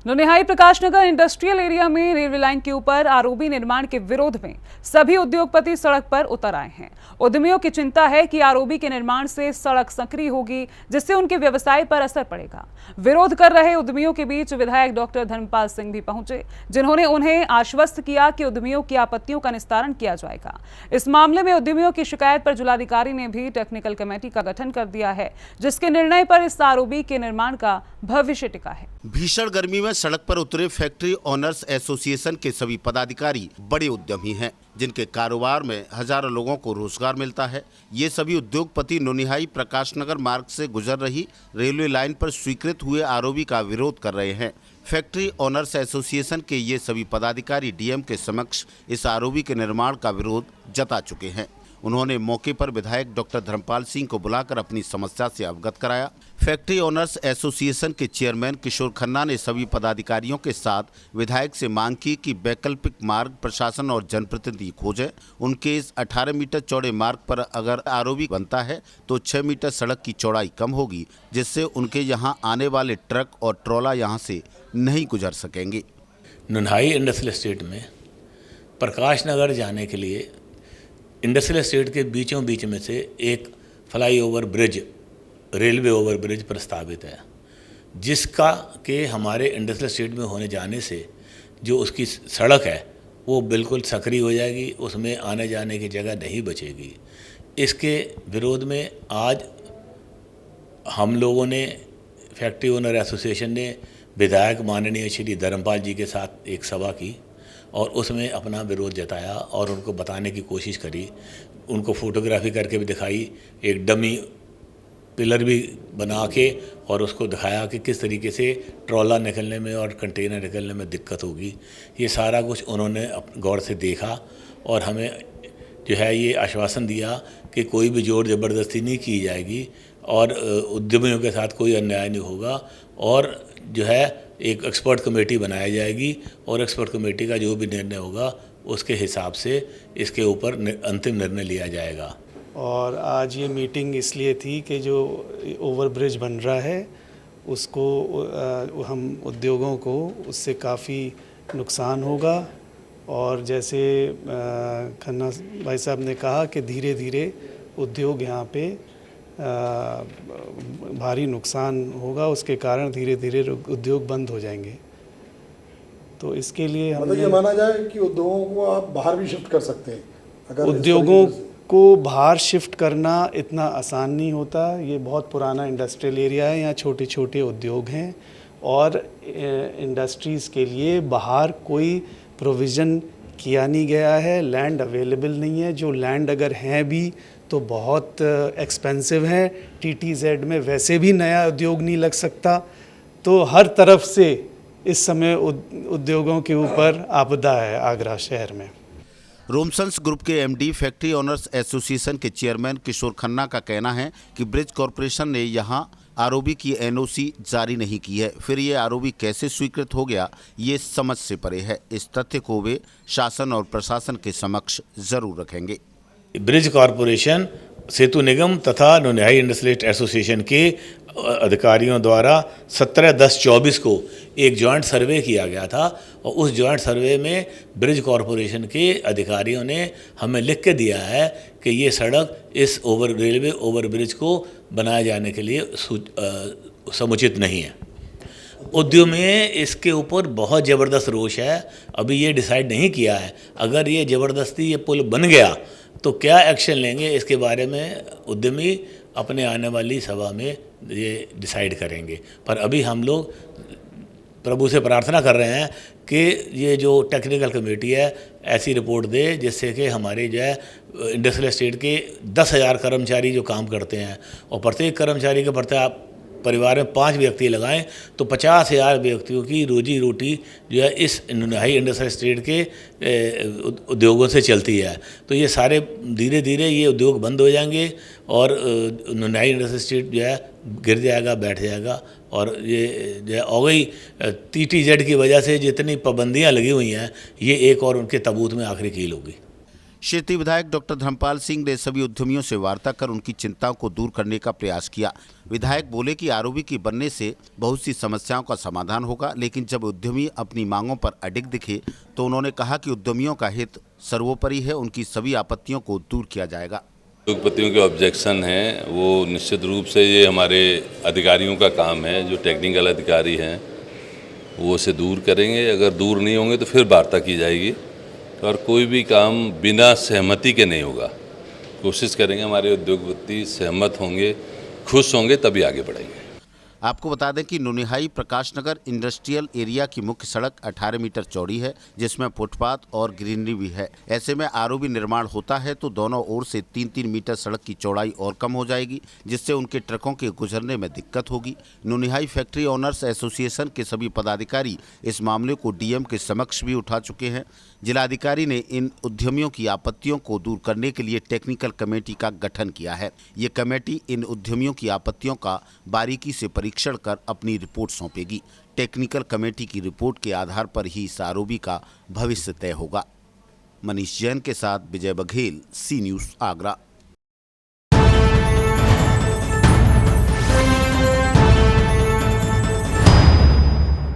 नौनिहाई Prakash Nagar industrial area में railway line के ऊपर आरओबी निर्माण के विरोध में सभी उद्योगपति सड़क पर उतर आए हैं। उद्यमियों की चिंता है कि आरओबी के निर्माण से सड़क संकरी होगी, जिससे उनके व्यवसाय पर असर पड़ेगा। विरोध कर रहे उद्यमियों के बीच विधायक डॉक्टर धर्मपाल सिंह भी पहुंचे, जिन्होंने उन्हें आश्वस्त किया कि उद्यमियों की आपत्तियों का निस्तारण किया जाएगा। इस मामले में उद्यमियों की शिकायत पर जिलाधिकारी ने भी टेक्निकल कमेटी का गठन कर दिया है, जिसके निर्णय पर इस आरओबी के निर्माण का भविष्य टिका है। भीषण गर्मी में सड़क पर उतरे फैक्ट्री ओनर्स एसोसिएशन के सभी पदाधिकारी बड़े उद्यमी हैं, जिनके कारोबार में हजारों लोगों को रोजगार मिलता है। ये सभी उद्योगपति नौनिहाई प्रकाशनगर मार्ग से गुजर रही रेलवे लाइन पर स्वीकृत हुए आरओबी का विरोध कर रहे हैं। फैक्ट्री ओनर्स एसोसिएशन के ये सभी पदाधिकारी डीएम के समक्ष इस आरओबी के निर्माण का विरोध जता चुके हैं। उन्होंने मौके पर विधायक डॉक्टर धर्मपाल सिंह को बुलाकर अपनी समस्या से अवगत कराया। फैक्ट्री ओनर्स एसोसिएशन के चेयरमैन किशोर खन्ना ने सभी पदाधिकारियों के साथ विधायक से मांग की कि वैकल्पिक मार्ग प्रशासन और जनप्रतिनिधि खोजें। उनके इस 18 मीटर चौड़े मार्ग पर अगर आरओबी बनता है तो 6 मीटर सड़क की चौड़ाई कम होगी, जिससे उनके यहाँ आने वाले ट्रक और ट्रॉला यहाँ से नहीं गुजर सकेंगे। नौनिहाई इंडस्ट्रियल एस्टेट में प्रकाशनगर जाने के लिए इंडस्ट्रियल एस्टेट के बीचों बीच में से एक flyover bridge, railway over bridge प्रस्तावित है, जिसका के हमारे इंडस्ट्रियल एस्टेट में होने जाने से जो उसकी सड़क है वो बिल्कुल संकरी हो जाएगी, उसमें आने जाने की जगह नहीं बचेगी। इसके विरोध में आज हम लोगों ने, फैक्ट्री ओनर एसोसिएशन ने विधायक माननीय श्री धर्मपाल जी के साथ एक सभा की और उसमें अपना विरोध जताया और उनको बताने की कोशिश करी। उनको फोटोग्राफी करके भी दिखाई, एक डमी पिलर भी बना के, और उसको दिखाया कि किस तरीके से ट्रॉला निकलने में और कंटेनर निकलने में दिक्कत होगी। ये सारा कुछ उन्होंने गौर से देखा और हमें जो है ये आश्वासन दिया कि कोई भी जोर ज़बरदस्ती नहीं की जाएगी और उद्यमियों के साथ कोई अन्याय नहीं होगा, और जो है एक एक्सपर्ट कमेटी बनाई जाएगी और एक्सपर्ट कमेटी का जो भी निर्णय होगा उसके हिसाब से इसके ऊपर अंतिम निर्णय लिया जाएगा। और आज ये मीटिंग इसलिए थी कि जो ओवरब्रिज बन रहा है उसको हम उद्योगों को उससे काफ़ी नुकसान होगा, और जैसे खन्ना भाई साहब ने कहा कि धीरे धीरे उद्योग यहाँ पे भारी नुकसान होगा, उसके कारण धीरे धीरे उद्योग बंद हो जाएंगे। तो इसके लिए मतलब ये माना जाए कि उद्योगों को आप बाहर भी शिफ्ट कर सकते हैं। अगर उद्योगों को बाहर शिफ्ट करना इतना आसान नहीं होता। ये बहुत पुराना इंडस्ट्रियल एरिया है, यहाँ छोटे छोटे उद्योग हैं और इंडस्ट्रीज़ के लिए बाहर कोई प्रोविज़न किया नहीं गया है। लैंड अवेलेबल नहीं है, जो लैंड अगर हैं भी तो बहुत एक्सपेंसिव है। टीटीजेड में वैसे भी नया उद्योग नहीं लग सकता। तो हर तरफ से इस समय उद्योगों के ऊपर आपदा है आगरा शहर में। रोमसन्स ग्रुप के एमडी फैक्ट्री ओनर्स एसोसिएशन के चेयरमैन किशोर खन्ना का कहना है कि ब्रिज कॉरपोरेशन ने यहां आरओबी की एनओसी जारी नहीं की है, फिर ये आरओबी कैसे स्वीकृत हो गया ये समझ से परे है। इस तथ्य को वे शासन और प्रशासन के समक्ष जरूर रखेंगे। ब्रिज कॉरपोरेशन, सेतु निगम तथा नौनिहाई इंडस्ट्रियल एसोसिएशन के अधिकारियों द्वारा 17/10/24 को एक जॉइंट सर्वे किया गया था और उस जॉइंट सर्वे में ब्रिज कॉरपोरेशन के अधिकारियों ने हमें लिख के दिया है कि ये सड़क इस रेलवे ओवर ब्रिज को बनाए जाने के लिए समुचित नहीं है। उद्योग में इसके ऊपर बहुत ज़बरदस्त रोष है। अभी ये डिसाइड नहीं किया है, अगर ये ज़बरदस्ती ये पुल बन गया तो क्या एक्शन लेंगे, इसके बारे में उद्यमी अपने आने वाली सभा में ये डिसाइड करेंगे। पर अभी हम लोग प्रभु से प्रार्थना कर रहे हैं कि ये जो टेक्निकल कमेटी है ऐसी रिपोर्ट दे जिससे कि हमारे जो है इंडस्ट्रियल एस्टेट के 10,000 कर्मचारी जो काम करते हैं और प्रत्येक कर्मचारी के प्रति आप परिवार में 5 व्यक्ति लगाएं तो 50,000 व्यक्तियों की रोजी रोटी जो है इस नौनिहाई इंडस्ट्रियल एस्टेट के उद्योगों से चलती है। तो ये सारे धीरे धीरे ये उद्योग बंद हो जाएंगे और नौनिहाई इंडस्ट्रियल एस्टेट जो है गिर जाएगा, बैठ जाएगा। और ये जो है हो गई टीटीजेड की वजह से जितनी पाबंदियां लगी हुई हैं, ये एक और उनके तबूत में आखिरी कील होगी। क्षेत्रीय विधायक डॉक्टर धर्मपाल सिंह ने सभी उद्यमियों से वार्ता कर उनकी चिंताओं को दूर करने का प्रयास किया। विधायक बोले कि आरओबी के बनने से बहुत सी समस्याओं का समाधान होगा, लेकिन जब उद्यमी अपनी मांगों पर अडिग दिखे तो उन्होंने कहा कि उद्यमियों का हित सर्वोपरि है, उनकी सभी आपत्तियों को दूर किया जाएगा। उद्योगपतियों के ऑब्जेक्शन हैं वो निश्चित रूप से ये हमारे अधिकारियों का काम है, जो टेक्निकल अधिकारी हैं वो उसे दूर करेंगे। अगर दूर नहीं होंगे तो फिर वार्ता की जाएगी और कोई भी काम बिना सहमति के नहीं होगा। कोशिश करेंगे हमारे उद्योगपति सहमत होंगे, खुश होंगे, तभी आगे बढ़ेंगे। आपको बता दें कि नोनिहाई प्रकाश नगर इंडस्ट्रियल एरिया की मुख्य सड़क 18 मीटर चौड़ी है, जिसमें फुटपाथ और ग्रीनरी भी है। ऐसे में आरओबी निर्माण होता है तो दोनों ओर से 3-3 मीटर सड़क की चौड़ाई और कम हो जाएगी, जिससे उनके ट्रकों के गुजरने में दिक्कत होगी। नोनिहाई फैक्ट्री ओनर्स एसोसिएशन के सभी पदाधिकारी इस मामले को डीएम के समक्ष भी उठा चुके हैं। जिलाधिकारी ने इन उद्यमियों की आपत्तियों को दूर करने के लिए टेक्निकल कमेटी का गठन किया है। ये कमेटी इन उद्यमियों की आपत्तियों का बारीकी से परीक्षण कर अपनी रिपोर्ट सौंपेगी। टेक्निकल कमेटी की रिपोर्ट के आधार पर ही इस आरओबी का भविष्य तय होगा। मनीष जैन के साथ विजय बघेल, सी न्यूज़, आगरा।